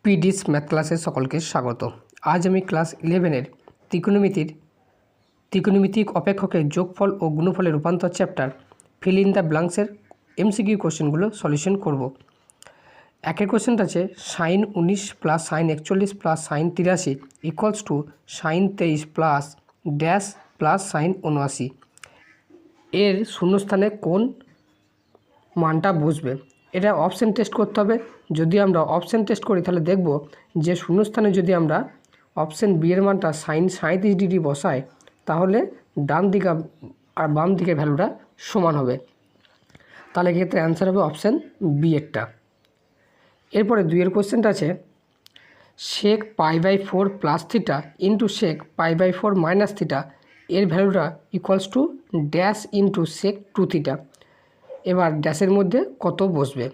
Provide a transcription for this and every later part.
পিডিস math ক্লাসে সকলকে স্বাগত। আজ আমি ক্লাস 11-এর ত্রিকোণমিতিক অপেক্ষকের যোগফল ও গুণফলের রূপান্তর চ্যাপ্টার ফিল ইন দ্য ব্ল্যাঙ্কসের এমসিকিউ কোশ্চেনগুলো সলিউশন করব। একের কোশ্চেনটা আছে sine 19 plus sine 41 plus sine 83 equals to sine 23 plus dash plus sine 79। এর শূন্যস্থানে কোন মানটা বসবে? এটা অপশান টেস্ট করতে হবে। যদি আমরা অপশান টেস্ট করি তাহলে দেখব যে শূন্যস্থানে যদি আমরা অপশান বি এর মানটা সাইন 37 ডিগ্রি বসাই তাহলে ডান দিকে আর বাম দিকের ভ্যালুটা সমান হবে। তাহলে এক্ষেত্রে অ্যান্সার হবে অপশান বি এরটা। এরপরে দুইয়ের কোশ্চেনটা আছে sec π/4 plus theta into sec π/4 minus theta এর ভ্যালুটা equals to dash into sec 2 theta. এবার ড্যাশের মধ্যে কত বসবে?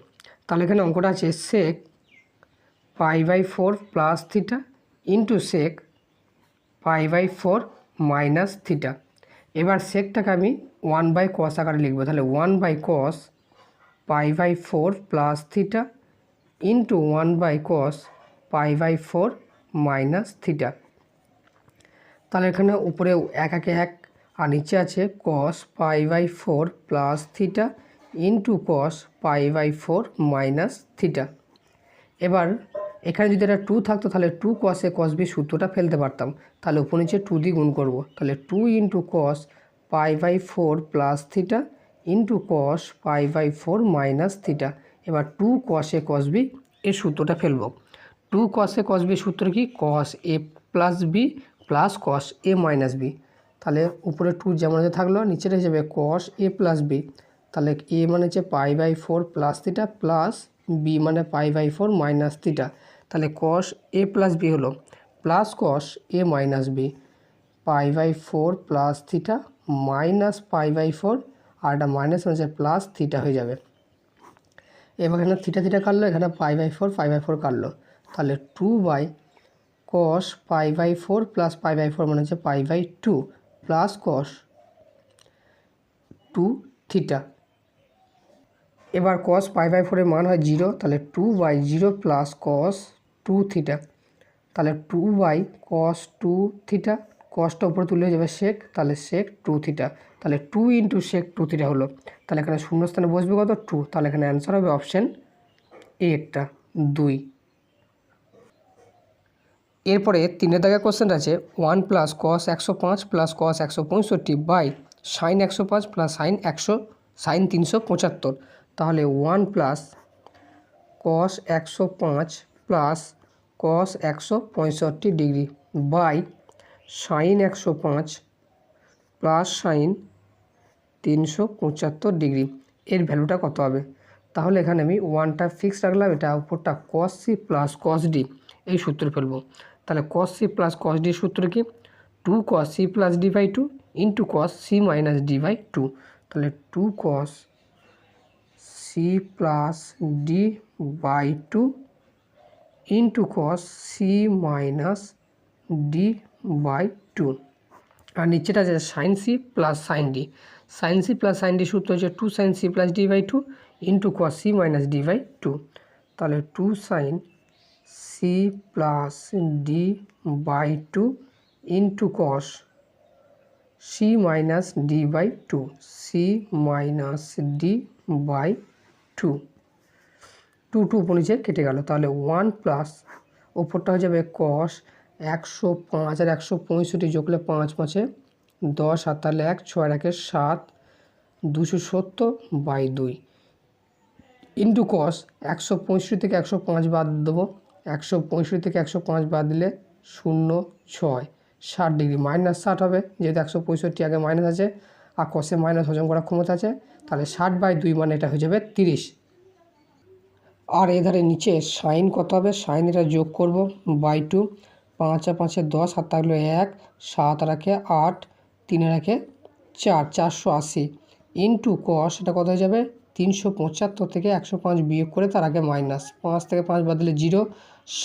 তাহলে এখানে অঙ্কটা আছে sec π/4 plus theta into sec π/4 minus theta. এবার সেকটাকে আমি 1/cos আকারে লিখবো। তাহলে 1/cos π/4 plus theta into 1/cos π/4 minus theta. তাহলে এখানে উপরে 1 একে 1 আর নিচে আছে cos π/4 plus theta into cos π/4 minus theta. এবার এখানে যদি এটা 2 থাকতো তাহলে 2 cos a cos b সূত্রটা ফেলতে পারতাম। তাহলে উপর নিচে 2 দিয়ে গুণ করবো। তাহলে 2 into cos π/4 plus theta into cos π/4 minus theta. এবার 2 cos a cos b এর সূত্রটা ফেলবো। 2 cos a cos b সূত্র কি? cos a plus b plus cos a minus b। তাহলে উপরে 2 যেমন থাকলো নিচেটা হিসেবে cos a প্লাস b। তাহলে a মানে হচ্ছে π/4 প্লাস থিটা প্লাস b মানে π/4 মাইনাস থিটা। তাহলে cos a প্লাস b হলো plus cos a minus b π/4 plus theta minus π/4 আর এটা মাইনাস হচ্ছে প্লাস থিটা হয়ে যাবে। এবার এখানে থিটা থিটা কাটলো, এখানে π/4 কাটলো। তাহলে 2/cos π/4 প্লাস π/4 মানে হচ্ছে π/2 প্লাস cos 2 থিটা। এবার cos π/4 এর মান হয় 0, তাহলে 2/0 প্লাস cos 2 থিটা। তাহলে 2/cos 2 থিটা, cosটা উপরে তুলে যাবে sec, তাহলে sec 2 থিটা। তাহলে 2 ইন্টু sec 2 থিটা হলো। তাহলে এখানে শূন্যস্থানে বসবে কত? 2। তাহলে এখানে অ্যান্সার হবে অপশান এ একটা 2। এরপরে 3 দাগের কোশ্চেন আছে 1 plus cos 105 plus cos 165 by sine 105 plus sine 375। তাহলে 1 plus cos 105 plus cos 165 degree by sine 105 plus sine 375 degree এর ভ্যালুটা কত হবে? তাহলে এখানে আমি 1টা ফিক্স রাখলাম, এটা উপরটা cos c plus cos d এই সূত্র ফেলবো। তাহলে cos c plus cos d সূত্র কি? 2 cos c plus d/2 into cos c minus d/2। তাহলে 2 cos c plus d/2 into cos c minus d/2। আর নিচেটা আছে sine c plus sine d। Sine c plus sine d সূত্র হচ্ছে 2 sin c plus d/2 into cos c minus d/2। তাহলে 2 sin c plus d/2 into cos c minus d/2 c minus d/2। 2 উপর নিচে কেটে গেল। তাহলে 1 plus ওপরটা হয়ে যাবে cos 105 আর 165 যোগলে 5 5 10 আর তাহলে 1 6 1 7 270/2 ইন্টু cos 165 থেকে 105 বাদ দেবো। 165 থেকে 105 বাদ দিলে 0 6 60 ডিগ্রি মাইনাস 60 হবে, যেহেতু 165 আগে মাইনাস আছে আর cosে মাইনাস হজম করার ক্ষমতা আছে। তাহলে 60/2 মানে এটা হয়ে যাবে 30। আর এধারে নিচে সাইন কত হবে? সাইন এটা যোগ করব /2, 5 আর 5 10 আর থাকলো 1, 7 আর 1 8, 3 আর 1 4, 480 ইন্টু cos এটা কত হয়ে যাবে? 375 থেকে 105 বিয়োগ করে তার আগে মাইনাস 5 থেকে 5 বাদ দিলে 0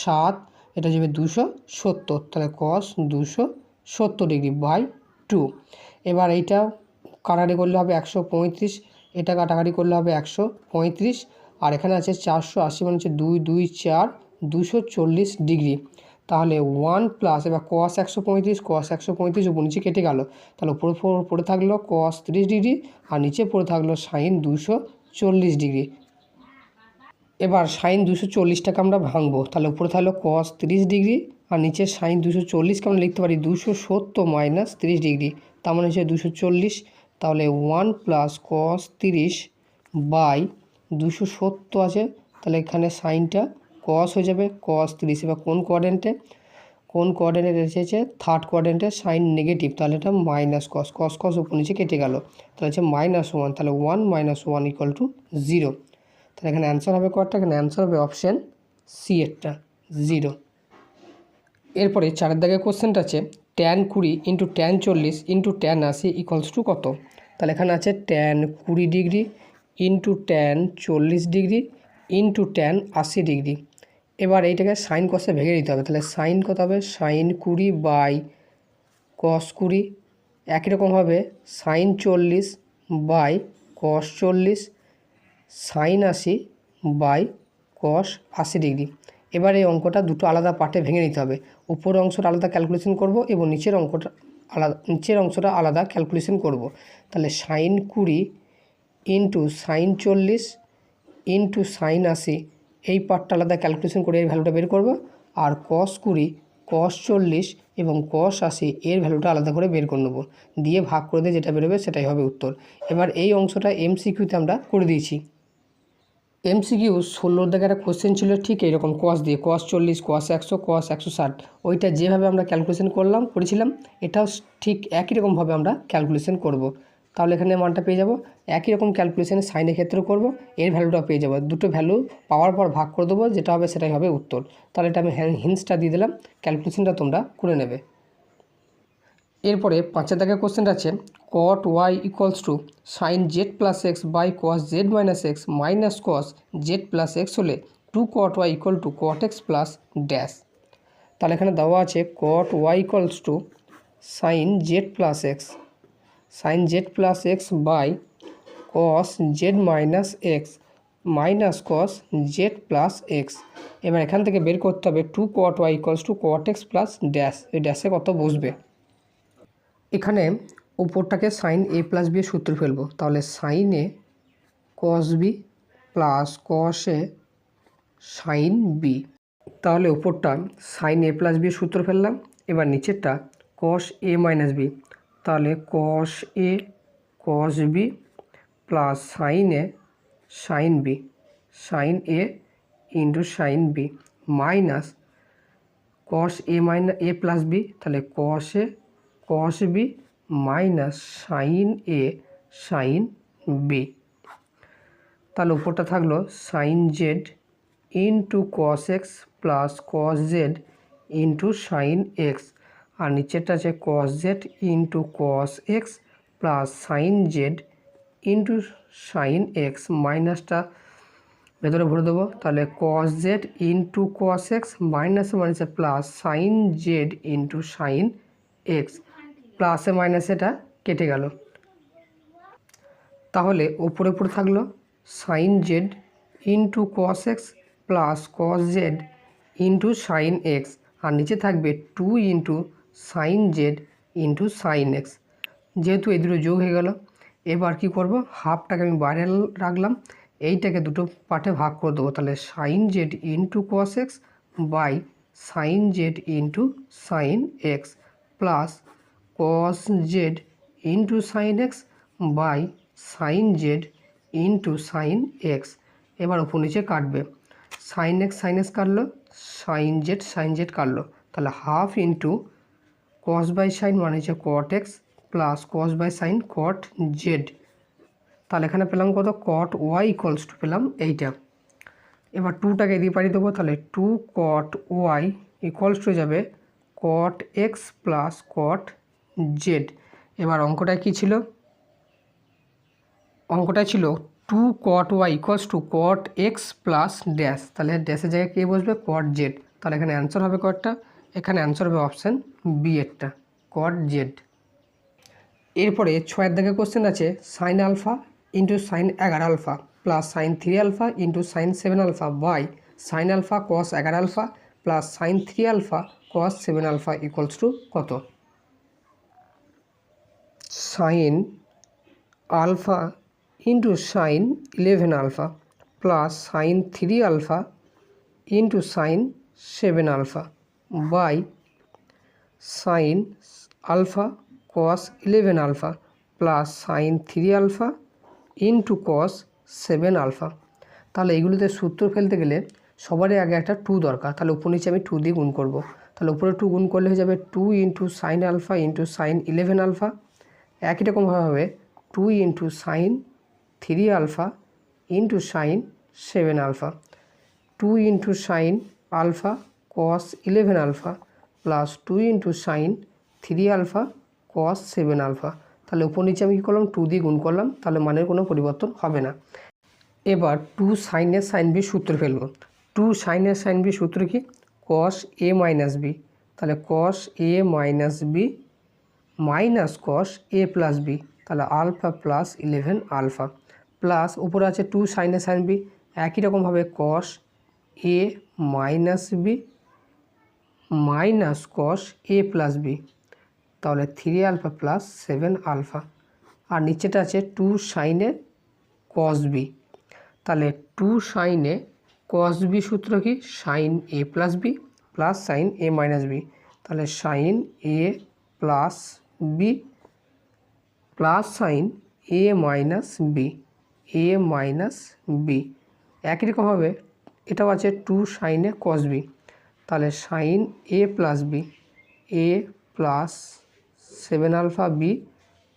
7, এটা যাবে 270। তাহলে cos 270 ডিগ্রি বাই 2। এবার এইটা কাটাকাটি করলে হবে 135, এটা কাটাকাটি করলে হবে 135 আর এখানে আছে 480 মানে হচ্ছে 2 2 4 240 ডিগ্রি। তাহলে 1 প্লাস এবার cos 135 উপর নিচে কেটে গেল, তাহলে উপরে পড়ে থাকলো cos 30 ডিগ্রি আর নিচে পড়ে থাকলো sin 240 ডিগ্রি। এবার sin 240টাকে আমরা ভাঙবো, তাহলে উপরে থাকলো cos 30 ডিগ্রি আর নিচে sin 240কে আমরা লিখতে পারি 270 মাইনাস 30 ডিগ্রি, তার মানে হচ্ছে 240। তাহলে 1 প্লাস cos 30 বাই 270 আছে, তাহলে এখানে সাইনটা cos হয়ে যাবে cos 30। এবার কোন কোঅর্ডিনেটে এসেছে থার্ড কোঅর্ডিনেটে সাইন নেগেটিভ, তাহলে এটা মাইনাস cos উপর নিচে কেটে গেল, তাহলে হচ্ছে -1, তাহলে 1 - 1 = 0। তাহলে এখানে অ্যান্সার হবে কয়টা? এখানে অ্যান্সার হবে অপশান সি এরটা 0। এরপরে 4 দাগের কোশ্চেনটা আছে tan 20 × tan 40 × tan 80 = কত? তাহলে এখানে আছে tan 20 degree into tan 40 degree into tan 80 degree. এবার এইটাকে সাইন কসে ভেঙে দিতে হবে, তাহলে সাইন কত হবে? sin 20 বাই cos 20, একই রকম হবে sin 40 by cos 40, sin 80 by cos 80 degree. এবার এই অঙ্কটা দুটো আলাদা পার্টে ভেঙে নিতে হবে, উপরের অংশটা আলাদা ক্যালকুলেশন করব এবং নিচের অংশটা আলাদা ক্যালকুলেশন করব। তাহলে sin 20 into sin 40 into sin 80, এই পার্টটা আলাদা ক্যালকুলেশন করে এর ভ্যালুটা বের করব, আর cos 20 cos 40 এবং cos 80 এর ভ্যালুটা আলাদা করে বের করে নেব, দিয়ে ভাগ করে দিয়ে যেটা বেরোবে সেটাই হবে উত্তর। এবার এই অংশটা MCQতে আমরা করে দিয়েছি। MCQ 16 দাগের একটা কোশ্চেন ছিল ঠিক এইরকম cos দিয়ে cos 40 cos 100 cos 160, ওইটা যেভাবে আমরা ক্যালকুলেশন করেছিলাম এটাও ঠিক একই রকমভাবে আমরা ক্যালকুলেশন করব। তাহলে এখানে মানটা পেয়ে যাব, একই রকম ক্যালকুলেশন সাইনের ক্ষেত্রেও করব, এর ভ্যালুটা পেয়ে যাব, দুটো ভ্যালু পাওয়ার পর ভাগ করে দেবো, যেটা হবে সেটাই হবে উত্তর। তাহলে এটা আমি হিন্টসটা দিয়ে দিলাম, ক্যালকুলেশনটা তোমরা করে নেবে। এরপরে 5 দাগের কোশ্চেনটা আছে cot y = sin z + x by cos z - x minus cos z + x হলে 2 cot y = cot x plus dash. তাহলে এখানে দেওয়া আছে cot y = sin z + x by cos z - x minus cos z + x। এবার এখান থেকে বের করতে হবে 2 cot y = cot x plus dash, এই ড্যাশে কত বসবে। এখানে উপরটাকে sin a প্লাস বি সূত্র ফেলবো, তাহলে sin a cos b plus cos a sin b। তাহলে উপরটা sin a প্লাস বি সূত্র ফেললাম, এবার নিচেরটা cos a মাইনাস b, তাহলে cos a cos b plus sin a sin b into sin b minus cos a plus b, তাহলে cos a cos b minus sin a sin b। তাহলে উপরটা থাকলো sin z into cos x plus cos z into sin x, আর নিচেরটা আছে cos z into cos x plus sin z into sin x, মাইনাসটা ভেতরে ভরে দেবো, তাহলে cos z into cos x মাইনাসে plus sin z into sin x, প্লাসে মাইনাসে এটা কেটে গেল। তাহলে উপরে থাকলো sin z into cos x plus cos z into sin x, আর নিচে থাকবে 2 into sin z into sin x। যেহেতু এই দুটো যোগ হয়ে গেল, এবার কি করব, হাফটাকে আমি বাইরে রাখলাম, এইটাকে দুটো পার্টে ভাগ করে দেবো, তাহলে sin z into cos x by sin z into sin x plus cos z into sin x by sin z into sin x। এবার উপর নিচে কাটবে, sin x কাটলো, sin z কাটলো, তাহলে half into cos by sin মানে হচ্ছে cot x plus cos by sin cot z। তাহলে এখানে পেলাম কত, cot y = পেলাম এইটা। এবার 2টাকে এদিকে পাঠিয়ে দেবো, তাহলে 2 cot y হয়ে যাবে cot x plus cot z। এবার অঙ্কটায় কী ছিল, অঙ্কটায় ছিল 2 cot y = cot x plus dash, তাহলে ড্যাশের জায়গায় কে বসবে, cot z। তাহলে এখানে অ্যান্সার হবে কয়টা, এখানে অ্যান্সার হবে অপশান বি এরটা cot z। এরপরে 6 দাগের কোশ্চেন আছে sin α into sin 11 alpha plus sin 3 alpha into sin 7 alpha by sine alpha cos 11 alpha plus sine 3 alpha cos 7 alpha equals to কত? Sine alpha into sine 11 alpha plus sine 3 alpha into sine 7 alpha by sine alpha cos 11 alpha plus sine 3 alpha into cos 7 alpha. তাহলে এগুলোতে সূত্র ফেলতে গেলে সবারই আগে একটা 2 দরকার, তাহলে উপর নিচে আমি 2 দিয়ে গুণ করব। তাহলে উপরে 2 গুণ করলে হয়ে যাবে 2 into sine alpha into sine 11 alpha, একই রকমভাবে হবে 2 into sine 3 alpha into sine 7 alpha, 2 into sine alpha cos 11 alpha plus 2 into sine 3 alpha cos 7 alpha. তাহলে উপর নিচে আমি কী করলাম? 2 দিয়ে গুণ করলাম, তাহলে মানের কোনো পরিবর্তন হবে না। এবার 2 সাইনের সাইন বি সূত্র ফেলব। 2 সাইনের সাইন বি সূত্র কি? কস এ মাইনাস বি, তাহলে কস এ মাইনাস বি মাইনাস কস এ প্লাস বি, তাহলে আলফা প্লাস 11 আলফা প্লাস উপরে আছে 2 সাইনের সাইন বি, একই রকমভাবে কস এ মাইনাস বি মাইনাস কস এ প্লাস বি, তাহলে 3 আলফা প্লাস 7 আলফা। আর নিচেটা আছে 2 সাইনে কস বি, তাহলে 2 সাইনে কস বি সূত্র কি? Sine A plus B plus sine A minus B, তাহলে sine A plus B plus sine A minus B, A minus B. একই রকমভাবে এটাও আছে 2 সাইনে কস বি, তাহলে sine A plus B, A plus 7 alpha B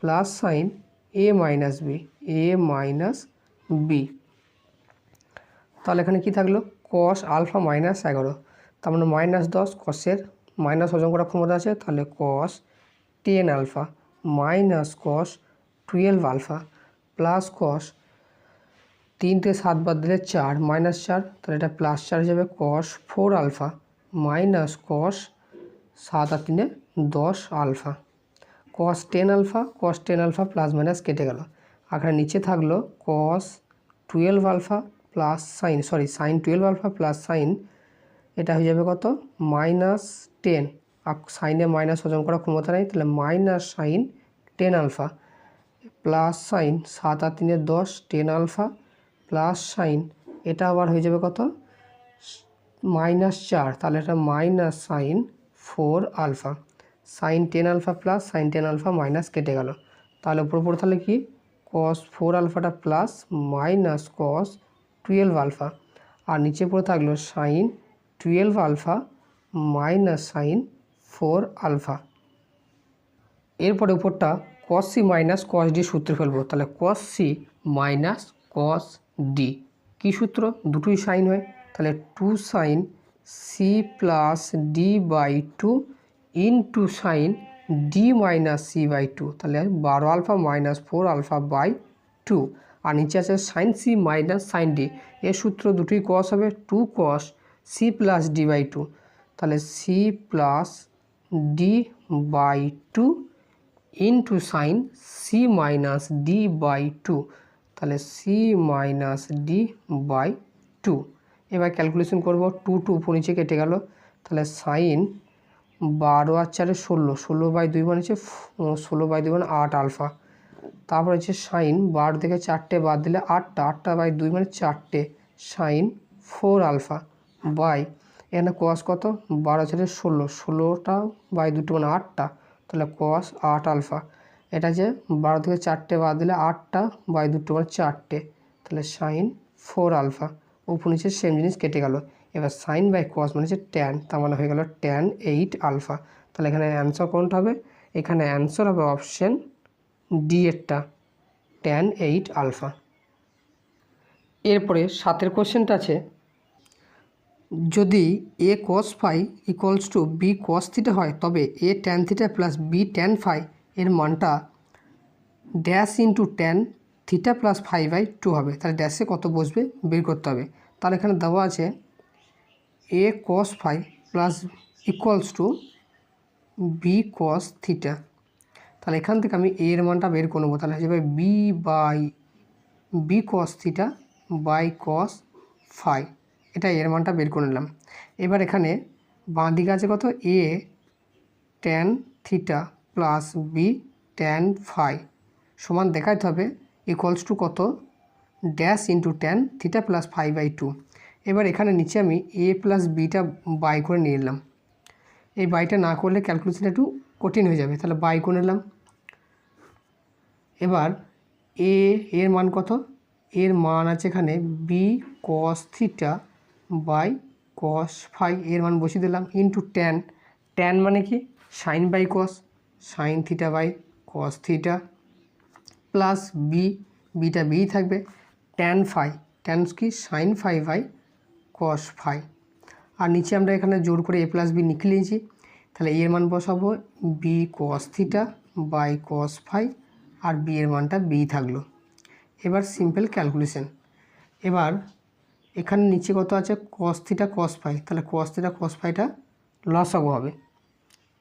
plus sine A minus B, A minus B. তাহলে এখানে কি থাকলো? কস আলফা মাইনাস 11, তার মানে মাইনাস 10, কসের মাইনাস হজম করার ক্ষমতা আছে, তাহলে cos 10 alpha minus cos 12 alpha plus cos 3 থেকে 7 বাদ দিলে 4 মাইনাস 4, তাহলে এটা প্লাস 4 হিসাবে কস 4 আলফা মাইনাস কস 7 আর 3 10 alpha, cos 10 alpha, cos 10 alpha plus minus কেটে গেল। আর নিচে থাকলো cos 12 alpha plus sine sine 12 alpha plus sine, এটা হয়ে যাবে কত? মাইনাস 10, আর সাইনে মাইনাস হজম করার ক্ষমতা নেই, তাহলে minus sine 10 alpha plus sine 7 আর 3 10 10 আলফা প্লাস সাইন, এটা আবার হয়ে যাবে কত? মাইনাস 4, তাহলে এটা minus sine 4 alpha, sine 10 alpha plus sine 10 alpha minus কেটে গেল, তাহলে উপর তাহলে কি? কস 4 আলফাটা প্লাস মাইনাস কস 12 আলফা, আর নিচে পড়ে থাকলো sine 12 alpha minus sine 4 alpha. এরপরে উপরটা cos C minus cos D সূত্রে ফেলবো, তাহলে cos C minus cos D কী সূত্র? দুটোই সাইন হয়, তাহলে 2 sine C plus D by 2 into sine D minus C by 2, তাহলে 12 আলফা মাইনাস 4 আলফা বাই 2। আর নিচে আছে sine C minus sine D, এর সূত্র দুটোই কস হবে, 2 cos C plus D by 2, তাহলে C plus D by 2 into sine C minus D by 2, তাহলে সি মাইনাস ডি বাই 2। এবার ক্যালকুলেশন করব, 2 উপর নিচে কেটে গেল, তাহলে সাইন 12 আর 4 16, 16 বাই 2 মানে হচ্ছে 16 বাই 2 মানে 8 আলফা, তারপর হচ্ছে সাইন 12 থেকে 4টে বাদ দিলে 8টা, 8টা বাই 2 মানে 4টে সাইন 4 আলফা বাই এখানে কস কত? 12 4 16, 16টা বাই 2 মানে 8টা, তাহলে কস 8 আলফা, এটা যে 12 থেকে 4টে বাদ দিলে 8টা বাই 2 মানে 4টে, তাহলে সাইন 4 আলফা, উপর নিচে সেম জিনিস কেটে গেল। এবার সাইন বাই কস মানে হচ্ছে ট্যান, তার মানে হয়ে গেল ট্যান 8 আলফা, তাহলে এখানে অ্যান্সার কোনটা হবে? এখানে অ্যান্সার হবে অপশন ডি এরটা, ট্যান 8 আলফা। এরপরে 7 কোশ্চেনটা আছে, যদি A cos phi equals to B cos theta হয় তবে A tan theta plus B tan phi এর মানটা dash into tan theta plus phi by 2 হবে, তাহলে ড্যাশে কত বসবে বের করতে হবে। তাহলে এখানে দেওয়া আছে A cos phi plus equals to B cos theta, তাহলে এখান থেকে আমি এর মানটা বের করে নেবো, তাহলে হয়ে যাবে B cos theta by cos phi, এটা এর মানটা বের করে নিলাম। এবার এখানে বাঁ দিকে আছে কত, A tan theta plus B tan phi সমান দেখাইতে হবে ইকুয়ালস টু কত, dash into tan theta plus phi by two. এবার এখানে নিচে আমি এ প্লাস বিটা বাই করে নিয়ে নিলাম। এই বাইটা না করলে ক্যালকুলেশন একটু কঠিন হয়ে যাবে, তাহলে বাই করে নিলাম। এবার এর মান কত, এর মান আছে এখানে B cos theta by cos phi, এর মান বসিয়ে দিলাম, ইন্টু ট্যান, ট্যান মানে কি sine by cos, sine theta by cos theta plus beta B থাকবে, ট্যান ফাই, ট্যান কি sine phi by cos phi. আর নিচে আমরা এখানে জোর করে এ প্লাস বি লিখে নিয়েছি, তাহলে এর মান বসাবো B cos theta by cos phi, আর বি এর মানটা বি থাকলো। এবার সিম্পল ক্যালকুলেশন। এবার এখানে নিচে কত আছে কস থিটা কস ফাই, তাহলে কস থিটা কস ফাইটা লসাগু হবে,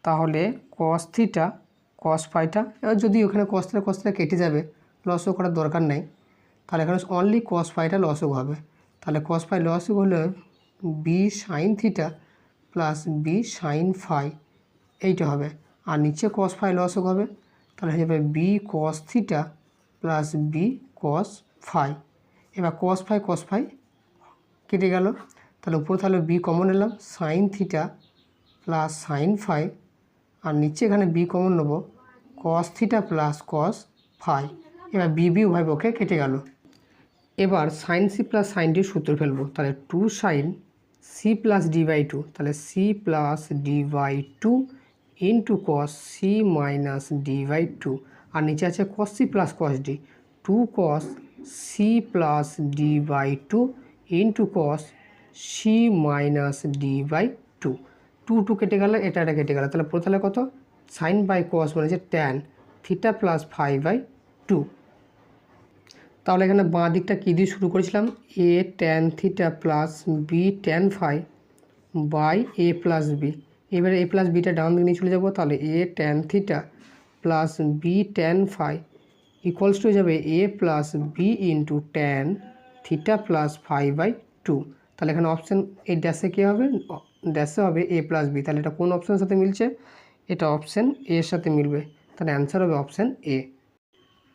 তাহলে কস থিটা কস ফাইটা, এবার যদি ওখানে কস থিটা কেটে যাবে, লসও করার দরকার নেই, তাহলে এখানে অনলি কস ফাইটা লসগু হবে। তাহলে কস ফাই লসগু হলে B sine theta plus B sine phi এইটা হবে, আর নিচে কস ফাই লসগু হবে, তাহলে হয়ে যাবে B cos theta plus B cos phi. এবার কস ফাই কেটে গেল, তাহলে উপরে তাহলে বি কমন নিলাম, sine theta plus sine phi, আর নিচে এখানে বি কমন নেব cos theta plus cos phi. এবার বি উভয় পক্ষে কেটে গেল। এবার সাইন সি প্লাস সাইন ডির সূত্র ফেলবো, তাহলে two sine C plus D by two, তাহলে C plus D by two into cos C minus D by two, আর নিচে আছে cos C plus cos D, two cos C plus D by two into cos C minus D by two, two কেটে গেলে এটা কেটে গেল, তাহলে প্রথমে কত সাইন বাই কস মানে হচ্ছে tan theta plus phi by two. তাহলে এখানে বাঁ দিকটা কী দিয়ে শুরু করেছিলাম, A tan theta plus B tan phi by A plus B, এবারে এ প্লাস বিটা ডাউন দিকে নিয়ে চলে যাবো, তাহলে A tan theta plus B tan phi equals to যাবে A plus B into tan theta plus phi by two. তাহলে এখানে option এই ড্যাশে কী হবে, ড্যাশে হবে এ প্লাস বি, তাহলে এটা কোন অপশানের সাথে মিলছে, এটা অপশান এর সাথে মিলবে, তাহলে অ্যান্সার হবে অপশান এ।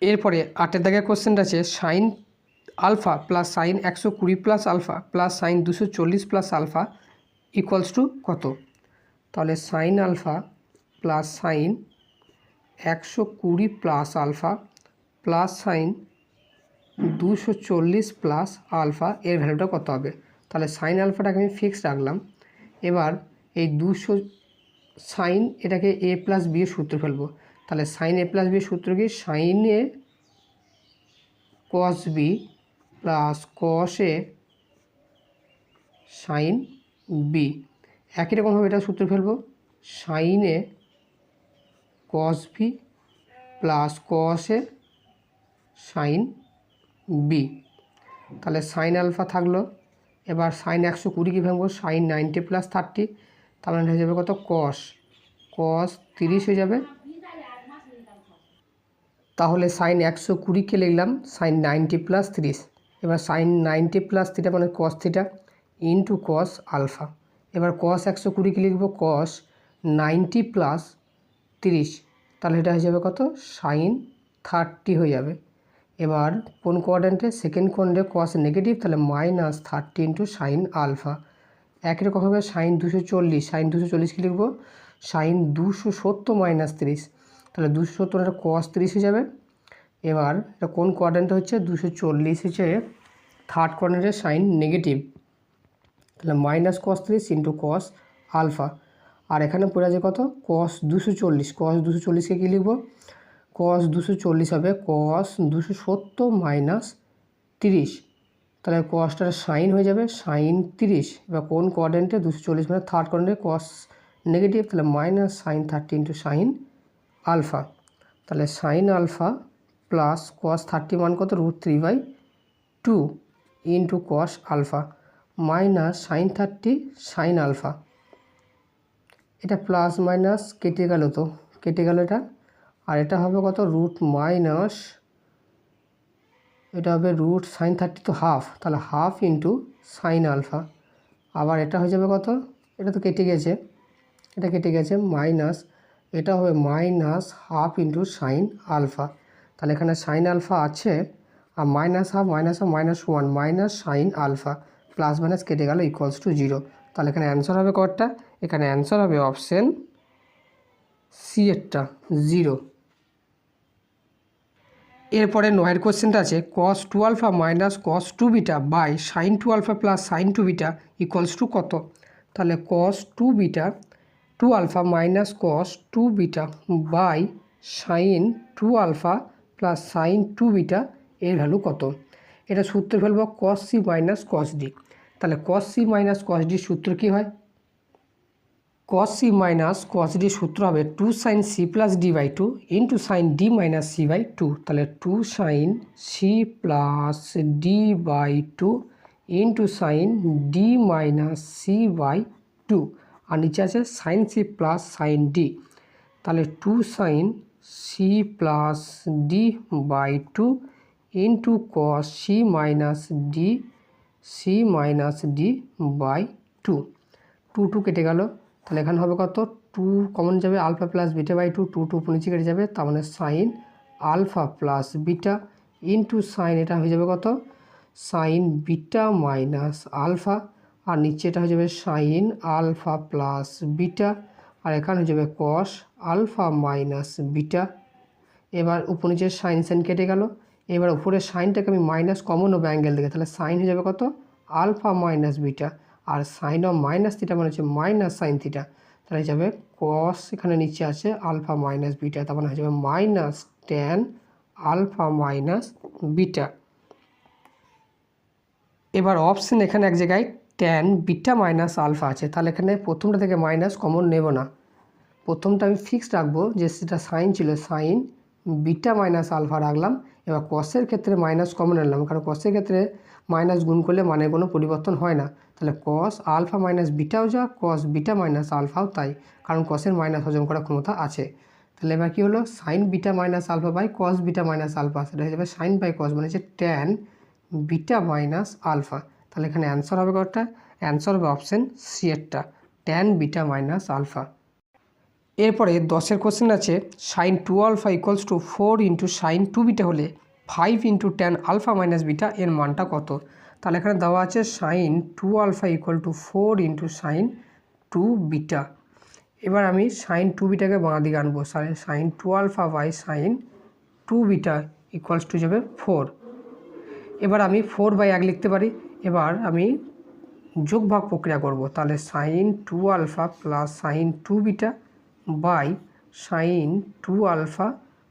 এরপরে 8 দাগের কোশ্চেনটা আছে sine alpha plus sine 120 plus alpha plus sine 240 plus alpha equals to কত। তাহলে sine alpha plus sine 120 plus alpha plus sine 240 plus alpha এর ভ্যালুটা কত হবে। তাহলে সাইন আলফাটাকে আমি ফিক্সড রাখলাম। এবার এই 200 সাইন এটাকে এ প্লাস বি এর সূত্র ফেলবো, তাহলে সাইন এ প্লাস বি সূত্র কি সাইন এ কস বি প্লাস কস এ সাইন বি, একই রকমভাবে এটা সূত্র ফেলবো সাইন এ কস বি প্লাস কস এ সাইন বি। তাহলে সাইন আলফা থাকলো, এবার সাইন 120 কি ভাঙবো সাইন 90 প্লাস 30, তাহলে হয়ে যাবে কত কস 30 হয়ে যাবে, তাহলে সাইন 120কে লিখলাম সাইন 90 প্লাস 30, এবার সাইন 90 প্লাস থিটা মানে cos theta into cos alpha, এবার কস 120কে লিখব কস 90 প্লাস 30, তাহলে এটা হয়ে যাবে কত সাইন 30 হয়ে যাবে। এবার কোন কোয়াড্রেন্টে, সেকেন্ড কোয়াড্রেন্টে কস নেগেটিভ, তাহলে মাইনাস 30 ইন্টু সাইন আলফা। একই রকমভাবে সাইন 240কে লিখব সাইন 270 মাইনাস 30, তাহলে 270 এটা কস 30 হয়ে যাবে। এবার এটা কোন কোয়াড্রেন্টে হচ্ছে 240 হচ্ছে থার্ড কোয়াড্রেন্টের সাইন নেগেটিভ, তাহলে minus cos 30 into cos alpha. আর এখানে পড়ে আছে কত কস 240কে কী লিখব কস 240 হবে কস 270 মাইনাস 30, তাহলে কসটার সাইন হয়ে যাবে সাইন 30। এবার কোন কোয়াড্রেন্টে 240 মানে থার্ড কোয়াড্রেন্টে কস নেগেটিভ, তাহলে minus sine 30 into sine alpha, তাহলে সাইন আলফা প্লাস কস 30 মান কত √3/2 into cos alpha minus sine 30 sine alpha, এটা প্লাস মাইনাস কেটে গেল, তো কেটে গেল এটা, আর এটা হবে কত রুট মাইনাস, এটা হবে রুট সাইন 30 তো হাফ, তাহলে হাফ ইন্টু সাইন আলফা আবার এটা হয়ে যাবে কত, এটা তো কেটে গেছে, এটা কেটে গেছে, মাইনাস, এটা হবে minus half into sine alpha. তাহলে এখানে সাইন আলফা আছে, আর minus half minus one minus sine alpha, plus minus কেটে গেল ইকুয়ালস টু জিরো। তাহলে এখানে অ্যান্সার হবে কতটা, এখানে অ্যান্সার হবে অপশন সি এরটা, জিরো। এরপরে 9 কোশ্চেনটা আছে cos two alpha minus cos two beta by sine two alpha plus sine two beta equals to কত। তাহলে cos two beta two alpha minus cos two beta by sine two alpha plus sine two beta এর value কত। এটা সূত্র ফেলব cos C minus cos D. তাহলে cos C minus cos ডির সূত্র কী হয়, cos C minus cos D সূত্র হবে two sine C plus D by two into sine D minus C by two. তাহলে two sine C plus D by two into sine D minus C by two, আর নিচে আছে sine C plus sine D. তাহলে two sine C plus D by two into cos C minus D by two. Two কেটে গেল, তাহলে এখানে হবে কত, টু কমন যাবে, alpha plus beta by two, two নিচে কেটে যাবে, তার মানে sign alpha plus beta into sine, এটা হয়ে যাবে কত, সাইন বিটা মাইনাস আলফা, আর নিচে এটা হয়ে যাবে সাইন আলফা প্লাস বিটা, আর এখানে হয়ে যাবে কস আলফা মাইনাস বিটা। এবার উপর নিচে সাইন কেটে গেল, এবার উপরের সাইনটাকে আমি মাইনাস কমন হবে অ্যাঙ্গেল থেকে, তাহলে সাইন হয়ে যাবে কত, আলফা মাইনাস বিটা, আর সাইন অফ মাইনাস থিটা মানে হচ্ছে মাইনাস সাইন থিটা, তাহলে হয়ে যাবে কস, এখানে নিচে আছে আলফা মাইনাস বিটা, তার মানে হয়ে যাবে minus tan alpha minus beta. এবার অপশন এখানে এক জায়গায় ট্যান বিটা মাইনাস আলফা আছে, তাহলে এখানে প্রথমটা থেকে মাইনাস কমন নেব না, প্রথমটা আমি ফিক্সড রাখবো, যে সেটা সাইন ছিল সাইন বিটা মাইনাস আলফা রাখলাম। এবার কসের ক্ষেত্রে মাইনাস কমন আনলাম, কারণ কসের ক্ষেত্রে মাইনাস গুণ করলে মানে কোনো পরিবর্তন হয় না, তাহলে কস আলফা মাইনাস বিটাও যা, কস বিটা মাইনাস আলফাও তাই, কারণ কসের মাইনাস হজম করার ক্ষমতা আছে। তাহলে এবার কী হলো, sine beta minus alpha by cos beta minus alpha, সেটা হয়ে যাবে সাইন বাই কস মানে হচ্ছে ট্যান বিটা মাইনাস আলফা। তাহলে এখানে অ্যান্সার হবে কতটা, অ্যান্সার হবে অপশন সি এরটা, ট্যান বিটা মাইনাস আলফা। এরপরে 10 কোশ্চেন আছে sine two alpha equals to 4 into sine two beta হলে 5 into tan alpha minus beta এর মানটা কত। তাহলে এখানে দেওয়া আছে sine two alpha equal to 4 into sine two বিটা। এবার আমি সাইন টু বিটাকে বাঁ দিকে আনবো, sine two alpha by sine two beta equals to যাবে 4। এবার আমি 4/1 লিখতে পারি। এবার আমি যোগ ভাগ প্রক্রিয়া করব, তাহলে sine two alpha plus sine two beta by sine two alpha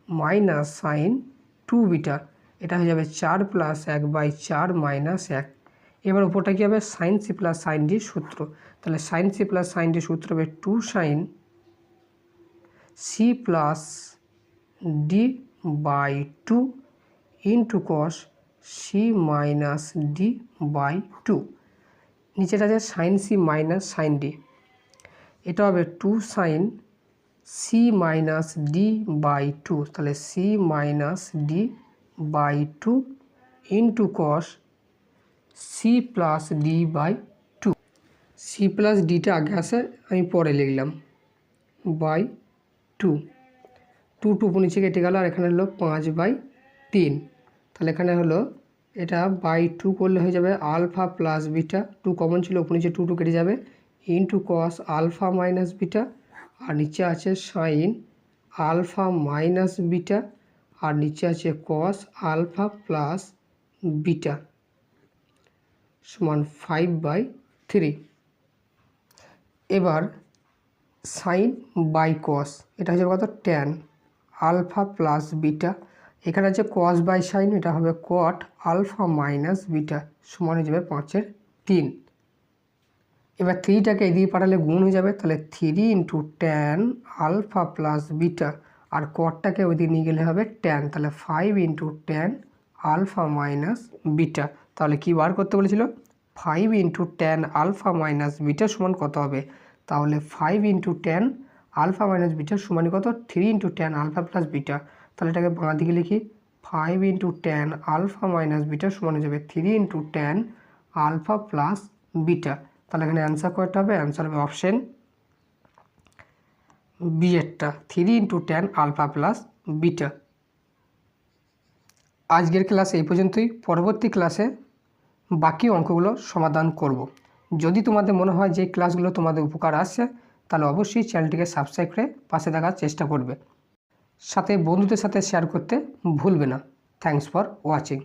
minus sine two beta, এটা হয়ে যাবে 4 প্লাস 1/4 মাইনাস 1। এবার উপরটা কী হবে, সাইন সি প্লাস সাইন ডির সূত্র, তাহলে সাইন সি প্লাস সাইন ডির সূত্র হবে two sine C plus D by two into cos C minus D by two. নিচেটা আছে sine C minus sine D, এটা হবে two sine C minus D by two, তাহলে C minus D by two into cos C plus D by two. C plus ডিটা আগে আসে, আমি পরে লিখলাম বাই টু, টু নিচে কেটে গেল, আর এখানে হলো 5/3। তাহলে এখানে হলো এটা বাই টু করলে হয়ে যাবে alpha plus beta, two common ছিল, উপর নিচে টু কেটে যাবে, into cos alpha minus beta, আর নিচে আছে সাইন আলফা মাইনাস বিটা, আর নিচে আছে কস আলফা প্লাস বিটা সমান 5/3। এবার সাইন বাই কস, এটা হচ্ছে কত, ট্যান আলফা প্লাস বিটা, এখানে আছে কস বাই সাইন, এটা হবে কট আলফা মাইনাস বিটা সমান হয়ে যাবে 5/3। এবার থ্রিটাকে এদিকে পাঠালে গুণ হয়ে যাবে, তাহলে 3 into tan alpha plus beta, আর কটটাকে ওইদিকে নিয়ে গেলে হবে ট্যান, তাহলে 5 into tan alpha minus beta. তাহলে কী বার করতে বলেছিল, 5 into tan alpha minus beta সমান কত হবে, তাহলে 5 into tan alpha minus beta সমান কত, 3 into tan alpha plus beta. তাহলে এটাকে বাঁ দিকে লিখি, 5 into tan alpha minus beta সমান হয়ে যাবে 3 into tan alpha plus beta, তাহলে এখানে অ্যান্সার কয়টা হবে? অ্যান্সার হবে অপশন বি এরটা, 3 × 10 আলফা প্লাস বিটা। আজকের ক্লাস এই পর্যন্তই। পরবর্তী ক্লাসে বাকি অঙ্কগুলো সমাধান করব। যদি তোমাদের মনে হয় যে ক্লাসগুলো তোমাদের উপকার আসছে, তাহলে অবশ্যই চ্যানেলটিকে সাবস্ক্রাইব করে পাশে থাকার চেষ্টা করবে, সাথে বন্ধুদের সাথে শেয়ার করতে ভুলবে না। Thanks for watching.